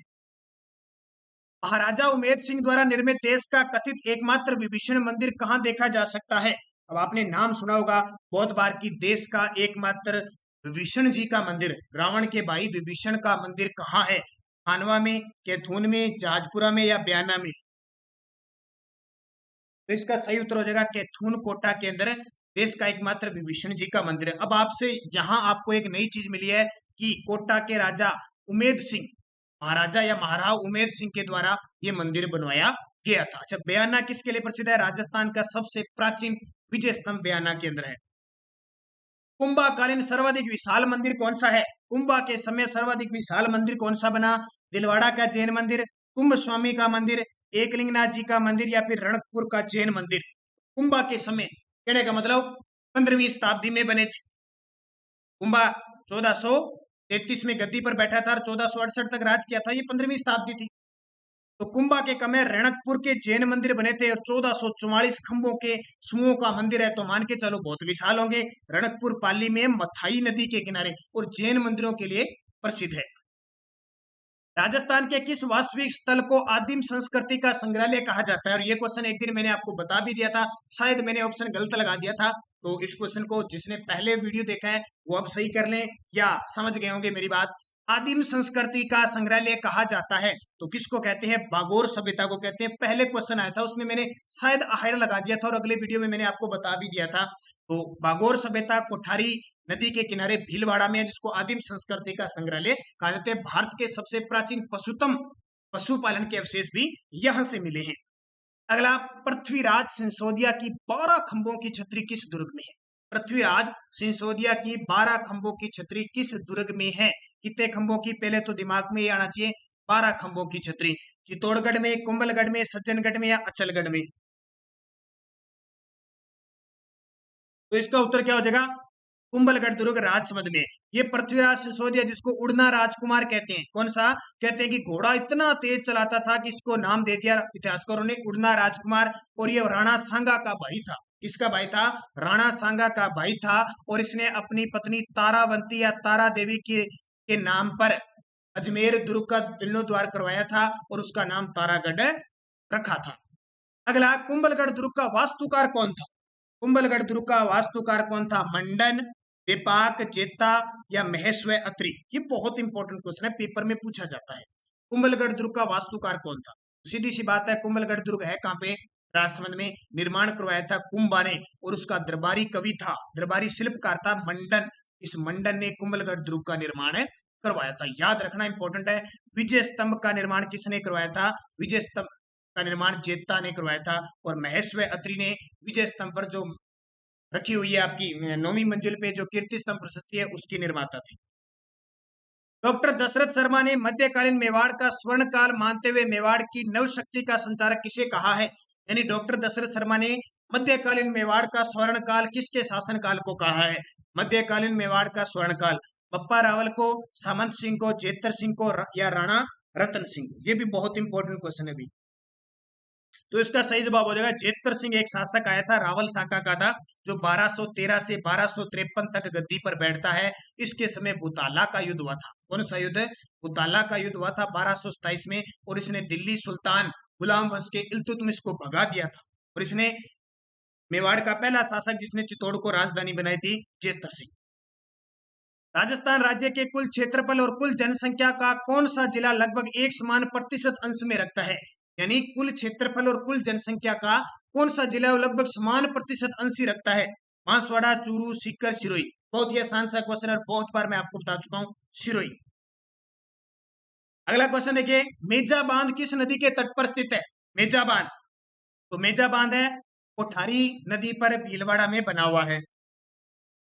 महाराजा उमेद सिंह द्वारा निर्मित देश का कथित एकमात्र विभीषण मंदिर कहां देखा जा सकता है? अब आपने नाम सुना होगा बहुत बार कि देश का एकमात्र विभीषण जी का मंदिर, रावण के भाई विभीषण का मंदिर कहाँ है? खानवा में, कैथून में, जाजपुरा में या बयाना में? तो इसका सही उत्तर हो जाएगा कैथून कोटा के अंदर देश का एकमात्र विभीषण जी का मंदिर है। अब आपसे यहाँ आपको एक नई चीज मिली है कि कोटा के राजा उमेद सिंह, महाराजा या महाराव उमेद सिंह के द्वारा ये मंदिर बनवाया गया था। अच्छा, बयाना किसके लिए प्रसिद्ध है? राजस्थान का सबसे प्राचीन विजय स्तंभ बयाना के अंदर है। कुंभाकालीन सर्वाधिक विशाल मंदिर कौन सा है? कुंभा के समय सर्वाधिक विशाल मंदिर कौन सा बना? दिलवाड़ा का जैन मंदिर, कुंभ स्वामी का मंदिर, एकलिंगनाथ जी का मंदिर या फिर रणकपुर का जैन मंदिर? कुंभा के समय कहने का मतलब 15वीं शताब्दी में बने थे। कुंभा 1433 में गद्दी पर बैठा था और 1468 तक राज किया था, ये 15वीं शताब्दी थी। तो कुंभा के कमे रणकपुर के जैन मंदिर बने थे और 1444 खंभों के समूह का मंदिर है, तो मान के चलो बहुत विशाल होंगे। रणकपुर पाली में मथाई नदी के किनारे और जैन मंदिरों के लिए प्रसिद्ध है। राजस्थान के किस वास्तविक स्थल को आदिम संस्कृति का संग्रहालय कहा जाता है? और ये क्वेश्चन एक दिन मैंने आपको बता भी दिया था, शायद मैंने ऑप्शन गलत लगा दिया था, तो इस क्वेश्चन को जिसने पहले वीडियो देखा है वो अब सही कर लें या समझ गए होंगे मेरी बात। आदिम संस्कृति का संग्रहालय कहा जाता है तो किसको कहते हैं? बागोर सभ्यता को कहते हैं। पहले क्वेश्चन आया था उसमें मैंने शायद हाइड लगा दिया था और अगले वीडियो में मैंने आपको बता भी दिया था। तो बागोर सभ्यता कोठारी नदी के किनारे भीलवाड़ा में है, जिसको आदिम संस्कृति का संग्रहालय कहा जाता है। भारत के सबसे प्राचीन पशुपालन के अवशेष भी यहां से मिले हैं। अगला, पृथ्वीराज सिंसोदिया की 12 खंभों की छतरी किस दुर्ग में है? पृथ्वीराज सिंसोदिया की 12 खंभों की छतरी किस दुर्ग में है? कितने खंभों की? पहले तो दिमाग में ये आना चाहिए, 12 खंभों की छतरी। चित्तौड़गढ़ में, कुंभलगढ़ में, सज्जनगढ़ में या अचलगढ़ में? तो इसका उत्तर क्या हो जाएगा? कुंभलगढ़ दुर्ग राजसमंद में। ये पृथ्वीराज सिसोदिया, जिसको उड़ना राजकुमार कहते हैं, कौन सा? कहते हैं कि घोड़ा इतना तेज चलाता था कि इसको नाम दे दिया इतिहासकारों ने उड़ना राजकुमार। और ये राणा सांगा का भाई था। इसका भाई था, राणा सांगा का भाई था। और इसने अपनी पत्नी तारावंती या तारा देवी के नाम पर अजमेर दुर्ग का जीर्णोद्वार करवाया था और उसका नाम तारागढ़ रखा था। अगला, कुंभलगढ़ दुर्ग का वास्तुकार कौन था? कुंभलगढ़ दुर्ग का वास्तुकार कौन था? मंडन, दीपाक, चेता या महेश्वर अत्री? ये बहुत इंपॉर्टेंट क्वेश्चन है, पेपर में पूछा जाता है। कुंभलगढ़ दुर्ग का वास्तुकार कौन था? सीधी सी बात है, कुंभलगढ़ दुर्ग है कहाँ पे? राजसमंद में। निर्माण करवाया था कुंभा ने और उसका दरबारी कवि था, दरबारी शिल्पकार था मंडन। इस मंडन ने कुंभलगढ़ दुर्ग का निर्माण करवाया था। याद रखना इंपॉर्टेंट है। विजय स्तंभ का निर्माण किसने करवाया था? विजय स्तंभ का निर्माण जेता ने करवाया था। और महेश्वर अत्री ने विजय स्तंभ पर जो रखी हुई है आपकी 9वीं मंजिल पे जो कीर्ति स्तंभ प्रशस्ति है, उसकी निर्माता थी। डॉक्टर दशरथ शर्मा ने मध्यकालीन मेवाड़ का स्वर्ण काल मानते हुए मेवाड़ की नव शक्ति का संचारक किसे कहा है? यानी डॉक्टर दशरथ शर्मा ने मध्यकालीन मेवाड़ का स्वर्ण काल किसके शासन काल को कहा है? मध्यकालीन मेवाड़ का स्वर्ण काल बप्पा रावल को, सामंत सिंह को, जेतर सिंह को या राणा रतन सिंह को? ये भी बहुत इंपॉर्टेंट क्वेश्चन है भी। तो इसका सही जवाब हो जाएगा जेतर सिंह। एक शासक आया था, रावल शाखा का था, जो 1213 से 1253 तक गद्दी पर बैठता है। इसके समय बुताला का युद्ध हुआ था। कौन सा युद्ध? बुताला का युद्ध हुआ था 1227 में, और इसने दिल्ली सुल्तान गुलाम वंश के इल्तुतमिश को भगा दिया था। और इसने मेवाड़ का पहला शासक जिसने चित्तौड़ को राजधानी बनाई थी, जेतर सिंह। राजस्थान राज्य के कुल क्षेत्रफल और कुल जनसंख्या का कौन सा जिला लगभग एक समान प्रतिशत अंश में रखता है? यानी कुल क्षेत्रफल और कुल जनसंख्या का कौन सा जिला लगभग समान प्रतिशत अंश ही रखता है? बांसवाड़ा, चूरू, सीकर, सिरोही। बहुत ही आसान सा क्वेश्चन और बहुत बार मैं आपको बता चुका हूं, सिरोही। अगला क्वेश्चन देखिए, मेजा बांध किस नदी के तट पर स्थित है? मेजा बांध, तो मेजा बांध है कोठारी नदी पर भीलवाड़ा में बना हुआ है।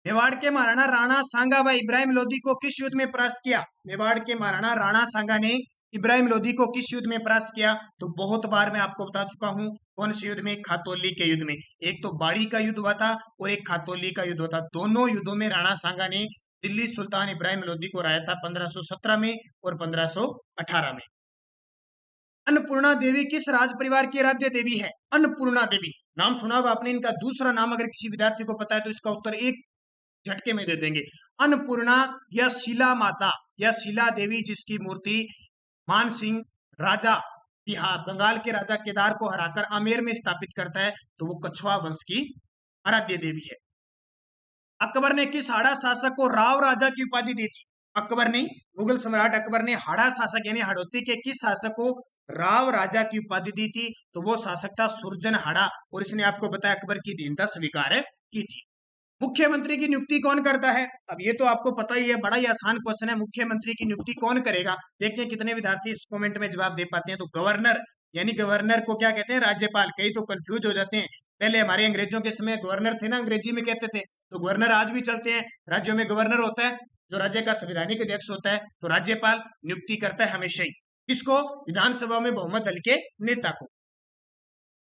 मेवाड़ के महाराणा राणा सांगा व इब्राहिम लोधी को किस युद्ध में परास्त किया? मेवाड़ के महाराणा राणा सांगा ने इब्राहिम लोधी को किस युद्ध में परास्त किया? तो बहुत बार मैं आपको बता चुका हूं, कौन से युद्ध में? खातौली के युद्ध में। एक तो बाड़ी का युद्ध हुआ था और एक खातौली का युद्ध हुआ था। दोनों युद्धों में राणा सांगा ने दिल्ली सुल्तान इब्राहिम लोधी को हराया था, 1517 में और 1518 में। अन्नपूर्णा देवी किस राज परिवार की आराध्य देवी है? अन्नपूर्णा देवी नाम सुना होगा आपने। इनका दूसरा नाम अगर किसी विद्यार्थी को पता है तो इसका उत्तर एक झटके में दे देंगे। अन्नपूर्णा या शिला माता या शिला देवी, जिसकी मूर्ति मान सिंह राजा बिहार बंगाल के राजा केदार को हराकर आमेर में स्थापित करता है, तो वो कछवा वंश की आराध्य देवी है। अकबर ने किस हाड़ा शासक को राव राजा की उपाधि दी थी? अकबर ने, मुगल सम्राट अकबर ने हाड़ा शासक यानी हड़ौती के किस शासक को राव राजा की उपाधि दी थी? तो वो शासक था सुरजन हाड़ा, और इसने आपको बताया अकबर की दीनता स्वीकार की थी। मुख्यमंत्री की नियुक्ति कौन करता है? अब ये तो आपको पता ही है, बड़ा ही आसान क्वेश्चन है। मुख्यमंत्री की नियुक्ति कौन करेगा? देखते हैं कितने विद्यार्थी इस कमेंट में जवाब दे पाते हैं। तो गवर्नर, यानी गवर्नर को क्या कहते हैं? राज्यपाल। कई तो कंफ्यूज हो जाते हैं, पहले हमारे अंग्रेजों के समय गवर्नर थे ना, अंग्रेजी में कहते थे, तो गवर्नर आज भी चलते हैं। राज्यों में गवर्नर होता है जो राज्य का संवैधानिक अध्यक्ष होता है, तो राज्यपाल नियुक्ति करता है हमेशा ही। किसको? विधानसभा में बहुमत दल के नेता को।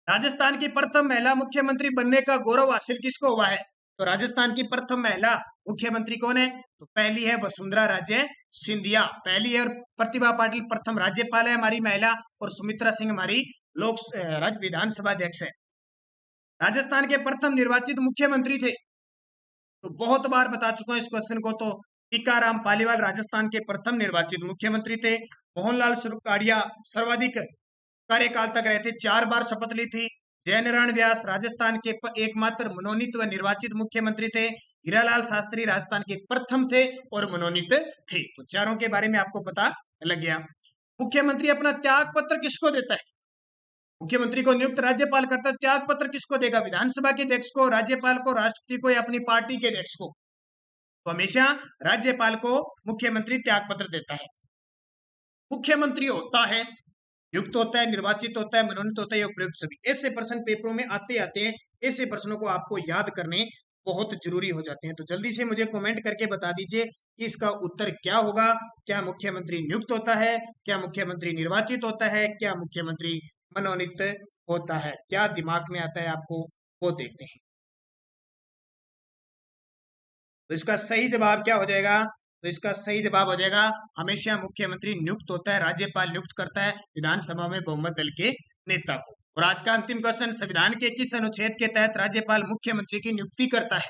राजस्थान की प्रथम महिला मुख्यमंत्री बनने का गौरव हासिल किसको हुआ है? तो राजस्थान की प्रथम महिला मुख्यमंत्री कौन है? तो पहली है वसुंधरा राजे सिंधिया, पहली है। और प्रतिभा पाटिल प्रथम राज्यपाल है हमारी महिला, और सुमित्रा सिंह हमारी लोक राज्य विधानसभा अध्यक्ष है। राजस्थान के प्रथम निर्वाचित मुख्यमंत्री थे, तो बहुत बार बता चुका हूं इस क्वेश्चन को, तो टीकाराम पालीवाल राजस्थान के प्रथम निर्वाचित मुख्यमंत्री थे। मोहनलाल सुरकाड़िया सर्वाधिक कार्यकाल तक रहे थे, 4 बार शपथ ली थी। जयनारायण व्यास राजस्थान के एकमात्र मनोनीत व निर्वाचित मुख्यमंत्री थे। हीरालाल शास्त्री राजस्थान के प्रथम थे और मनोनीत थे। तो चारों के बारे में आपको पता लग गया। मुख्यमंत्री अपना त्याग पत्र किसको देता है? मुख्यमंत्री को नियुक्त राज्यपाल करता है, त्याग पत्र किसको देगा? विधानसभा के अध्यक्ष को, राज्यपाल को, राष्ट्रपति को, या अपनी पार्टी के अध्यक्ष को? तो हमेशा राज्यपाल को मुख्यमंत्री त्याग पत्र देता है। मुख्यमंत्री होता है, नियुक्त होता है, निर्वाचित होता है, मनोनीत होता है, उपयुक्त सभी। ऐसे प्रश्न पेपरों में आते आते हैं, ऐसे प्रश्नों को आपको याद करने बहुत जरूरी हो जाते हैं। तो जल्दी से मुझे कमेंट करके बता दीजिए कि इसका उत्तर क्या होगा। क्या मुख्यमंत्री नियुक्त होता है? क्या मुख्यमंत्री निर्वाचित होता है? क्या मुख्यमंत्री मनोनीत होता है? क्या दिमाग में आता है आपको, वो देखते हैं। तो इसका सही जवाब क्या हो जाएगा? तो इसका सही जवाब हो जाएगा हमेशा मुख्यमंत्री नियुक्त होता है, राज्यपाल नियुक्त करता है विधानसभा में बहुमत दल के नेता को। और आज का अंतिम क्वेश्चन, संविधान के किस अनुच्छेद के तहत राज्यपाल मुख्यमंत्री की नियुक्ति करता है?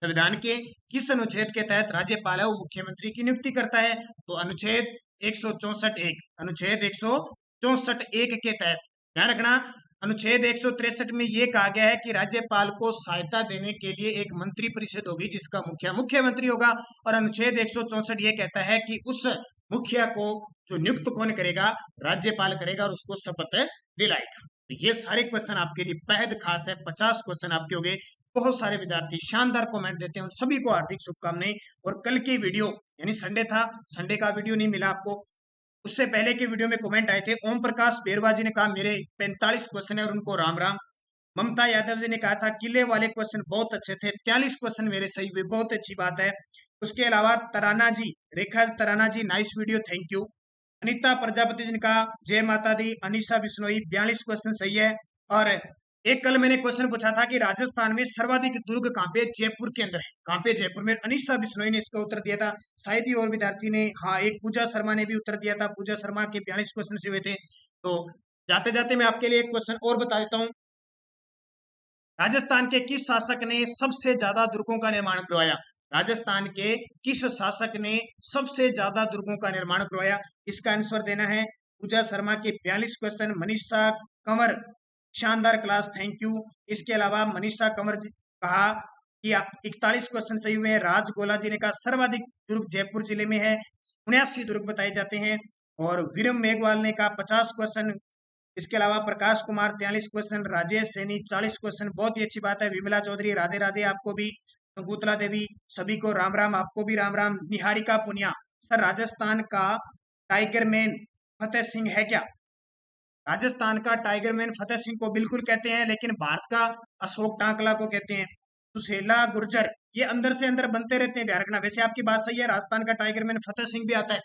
संविधान के किस अनुच्छेद के तहत राज्यपाल है वो मुख्यमंत्री की नियुक्ति करता है? तो अनुच्छेद 164(1), अनुच्छेद 164(1) के तहत। ध्यान रखना, अनुच्छेद 163 में ये कहा गया है कि राज्यपाल को सहायता देने के लिए एक मंत्री परिषद होगी जिसका मुखिया मुख्यमंत्री होगा। और अनुच्छेद 164 ये कहता है कि उस मुखिया को जो नियुक्त कौन करेगा? राज्यपाल करेगा, और उसको शपथ दिलाएगा। तो ये सारे क्वेश्चन आपके लिए बेहद खास है, 50 क्वेश्चन आपके हो गए। बहुत सारे विद्यार्थी शानदार कमेंट देते हैं, उन सभी को हार्दिक शुभकामनाएं। और कल की वीडियो, यानी संडे था, संडे का वीडियो नहीं मिला आपको, उससे पहले के वीडियो में कमेंट आए थे। ओम प्रकाश बेरवा जी ने कहा मेरे 45 क्वेश्चन है और उनको राम राम। ममता यादव जी ने कहा था किले वाले क्वेश्चन बहुत अच्छे थे, 43 क्वेश्चन मेरे सही हुए, बहुत अच्छी बात है। उसके अलावा Tarana ji, Rekha Tarana ji, nice video, thank you. Anita Prajapati ji ने कहा जय माता दी। अनिशा बिश्नोई, 42 क्वेश्चन सही है। और एक कल मैंने क्वेश्चन पूछा था कि राजस्थान में सर्वाधिक दुर्ग कहाँ पे? जयपुर के अंदर है। कहाँ पे? जयपुर में। अनिशा बिश्नोई ने इसका उत्तर दिया था। शायद ही और विद्यार्थी ने, हाँ, एक पूजा शर्मा ने भी उत्तर दिया था। पूजा शर्मा के 42 क्वेश्चन से हुए थे। तो जाते जाते मैं आपके लिए एक क्वेश्चन और बता देता हूँ। राजस्थान के किस शासक ने सबसे ज्यादा दुर्गों का निर्माण करवाया? राजस्थान के किस शासक ने सबसे ज्यादा दुर्गों का निर्माण करवाया? इसका आंसर देना है। पूजा शर्मा के 42 क्वेश्चन, मनीषा कंवर शानदार क्लास, थैंक यू। इसके अलावा मनीषा कंवर जी कहा कि 41 क्वेश्चन सही हुए हैं। राज गोला जी ने कहा सर्वाधिक दुर्ग जयपुर जिले में है, 79 दुर्ग बताए जाते हैं। और वीरम मेघवाल ने कहा 50 क्वेश्चन। इसके अलावा प्रकाश कुमार 43 क्वेश्चन, राजेश सैनी 40 क्वेश्चन, बहुत ही अच्छी बात है। विमला चौधरी राधे राधे आपको भी, शकुंतला देवी सभी को राम राम, आपको भी राम राम। निहारिका पुनिया, सर राजस्थान का टाइगर मैन फतेह सिंह है क्या? राजस्थान का टाइगर मैन फतेह सिंह को बिल्कुल कहते हैं, लेकिन भारत का अशोक टांकला को कहते हैं। सुशीला गुर्जर, ये अंदर से अंदर बनते रहते हैं, ध्यान रखना। वैसे आपकी बात सही है, राजस्थान का टाइगर मैन फतेह सिंह भी आता है।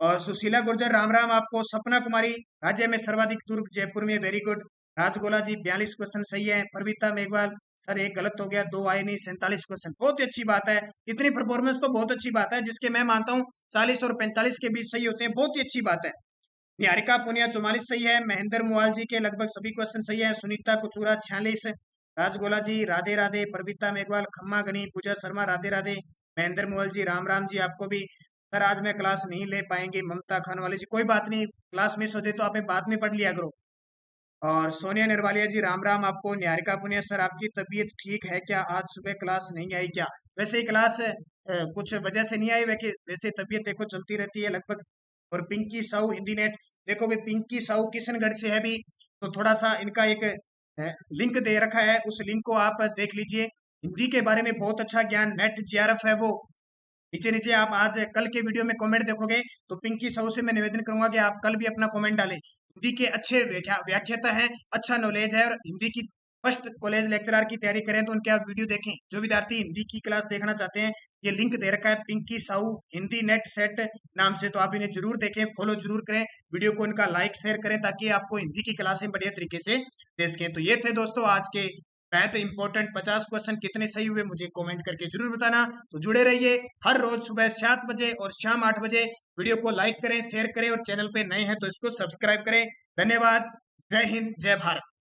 और सुशीला गुर्जर राम राम आपको। सपना कुमारी, राज्य में सर्वाधिक दुर्ग जयपुर में, वेरी गुड। राजगोला जी 42 क्वेश्चन सही है। परविता मेघवाल, सर एक गलत हो गया, 2 आए नहीं, 47 क्वेश्चन, बहुत ही अच्छी बात है। इतनी परफॉर्मेंस तो बहुत अच्छी बात है, जिसके मैं मानता हूँ 40 और 45 के बीच सही होते हैं, बहुत ही अच्छी बात है। निहारिका पुनिया 44 सही है। महेंद्र मुआल जी के लगभग सभी क्वेश्चन सही है। सुनीता कुचूरा 46। राजगोला जी राधे राधे। परविता मेघवाल, खम्मा गनी, पूजा शर्मा राधे राधे। महेंद्र मुआल जी राम राम जी आपको भी। सर आज मैं क्लास नहीं ले पाएंगे, ममता खान वाले जी, कोई बात नहीं, क्लास मिस हो जाए तो आपने बाद में पढ़ लिया करो। और सोनिया निर्वालिया जी राम राम आपको। निहारिका पुनिया, सर आपकी तबीयत ठीक है क्या? आज सुबह क्लास नहीं आई क्या? वैसे ही क्लास कुछ वजह से नहीं आई, वैसे तबीयत देखो चलती रहती है लगभग। और पिंकी साहू हिंदी नेट, देखो भी पिंकी साहू किशनगढ़ से है भी, तो थोड़ा सा इनका एक लिंक दे रखा है, उस लिंक को आप देख लीजिए। हिंदी के बारे में बहुत अच्छा ज्ञान, नेट जेआरएफ है वो। नीचे नीचे आप आज कल के वीडियो में कमेंट देखोगे तो पिंकी साहू से मैं निवेदन करूंगा कि आप कल भी अपना कमेंट डालें। हिंदी के अच्छे व्याख्याता हैं, अच्छा नॉलेज है, और हिंदी की फर्स्ट कॉलेज लेक्चरर की तैयारी करें तो उनके आप वीडियो देखें। जो विद्यार्थी हिंदी की क्लास देखना चाहते हैं, ये लिंक दे रखा है पिंकी साहू हिंदी नेट सेट नाम से, तो आप इन्हें जरूर देखें, फॉलो जरूर करें, वीडियो को इनका लाइक शेयर करें, ताकि आपको हिंदी की क्लासें बढ़िया तरीके से दे सकें। तो ये थे दोस्तों आज के बहुत इंपॉर्टेंट 50 क्वेश्चन। कितने सही हुए मुझे कमेंट करके जरूर बताना। तो जुड़े रहिए हर रोज सुबह 7 बजे और शाम 8 बजे। वीडियो को लाइक करें, शेयर करें, और चैनल पे नए हैं तो इसको सब्सक्राइब करें। धन्यवाद। जय हिंद, जय भारत।